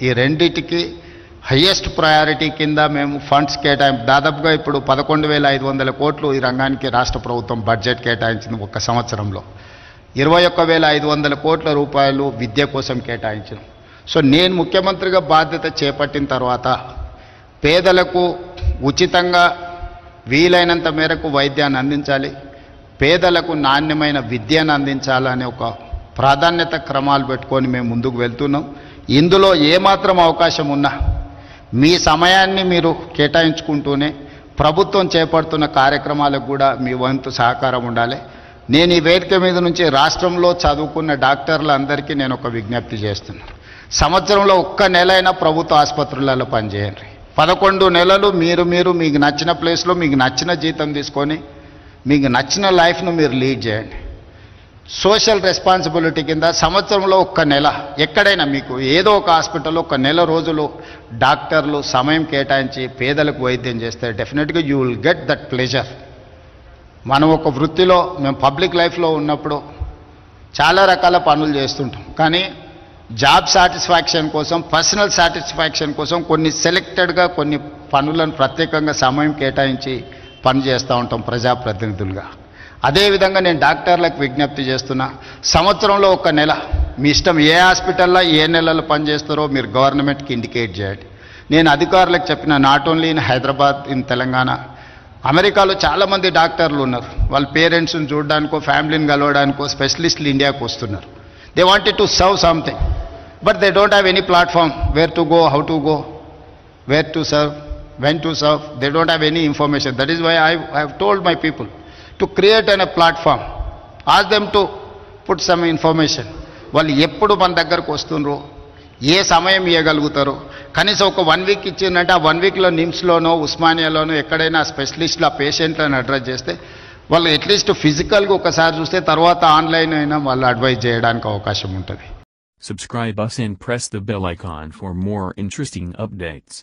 ఈ రెండిటికి highest priority కింద మేము ఫండ్స్ దాదాపుగా ఇప్పుడు 11,500 కోట్లు ఈ రంగానికి రాష్ట్ర ప్రభుత్వం బడ్జెట్ కేటాయించింది ఒక సంవత్సరంలో. 21,500 కోట్ల రూపాయలు విద్య కోసం కేటాయించాం. సో నేను ముఖ్యమంత్రిగా బాధ్యత చేపట్టిన తర్వాత పేదలకు ఉచితంగా వీలైనంత మేరకు వైద్యాన్ని అందించాలి, పేదలకు నాణ్యమైన విద్యను అందించాలనే ఒక ప్రాధాన్యత క్రమాలు పెట్టుకొని మేము ముందుకు వెళ్తున్నాం. ఇందులో ఏమాత్రం అవకాశం ఉన్నా మీ సమయాన్ని మీరు కేటాయించుకుంటూనే ప్రభుత్వం చేపడుతున్న కార్యక్రమాలకు కూడా మీ వంతు సహకారం ఉండాలి. నేను ఈ వేదిక మీద నుంచి రాష్ట్రంలో చదువుకున్న డాక్టర్లందరికీ నేను ఒక విజ్ఞప్తి చేస్తున్నాను. సంవత్సరంలో ఒక్క నెల అయినా ప్రభుత్వ ఆసుపత్రులలో పనిచేయండి. 11 నెలలు మీరు మీకు నచ్చిన ప్లేస్లో మీకు నచ్చిన జీతం తీసుకొని మీకు నచ్చిన లైఫ్ను మీరు లీడ్ చేయండి. సోషల్ రెస్పాన్సిబిలిటీ కింద సంవత్సరంలో ఒక్క నెల ఎక్కడైనా మీకు ఏదో ఒక హాస్పిటల్లో ఒక నెల రోజులు డాక్టర్లు సమయం కేటాయించి పేదలకు వైద్యం చేస్తే డెఫినెట్గా you will get that pleasure. మనం ఒక వృత్తిలో మేము పబ్లిక్ లైఫ్లో ఉన్నప్పుడు చాలా రకాల పనులు చేస్తుంటాం, కానీ జాబ్ సాటిస్ఫాక్షన్ కోసం పర్సనల్ సాటిస్ఫాక్షన్ కోసం కొన్ని సెలెక్టెడ్గా కొన్ని పనులను ప్రత్యేకంగా సమయం కేటాయించి పని చేస్తూ ఉంటాం ప్రజాప్రతినిధులుగా. అదేవిధంగా నేను డాక్టర్లకు విజ్ఞప్తి చేస్తున్నా, సంవత్సరంలో ఒక నెల మీ ఇష్టం ఏ హాస్పిటల్లో ఏ నెలలు పనిచేస్తారో మీరు గవర్నమెంట్కి ఇండికేట్ చేయండి. నేను అధికారులకు చెప్పిన, not only in Hyderabad, in Telangana, అమెరికాలో చాలామంది డాక్టర్లు ఉన్నారు. వాళ్ళ పేరెంట్స్ని చూడడానికో ఫ్యామిలీని కలవడానికో స్పెషలిస్టులు ఇండియాకు వస్తున్నారు. They wanted to serve something, but they don't have any platform where to go, how to go, where to serve, when to serve. They don't have any information. That is why I have told my people to create a platform. Ask them to put some information. వాళ్ళు ఎప్పుడు మన దగ్గరకు వస్తున్నారు, ఏ సమయం ఇవ్వగలుగుతారు, కనీసం ఒక 1 week ఇచ్చిందంటే ఆ 1 వీక్లో నిమ్స్లోనో ఉస్మానియాలోనో ఎక్కడైనా స్పెషలిస్టులు ఆ పేషెంట్లను అడ్రస్ చేస్తే వాళ్ళు అట్లీస్ట్ ఫిజికల్గా ఒకసారి చూస్తే తర్వాత ఆన్లైన్ అయినా వాళ్ళు అడ్వైజ్ చేయడానికి అవకాశం ఉంటుంది. Subscribe us and press the bell icon for more interesting updates.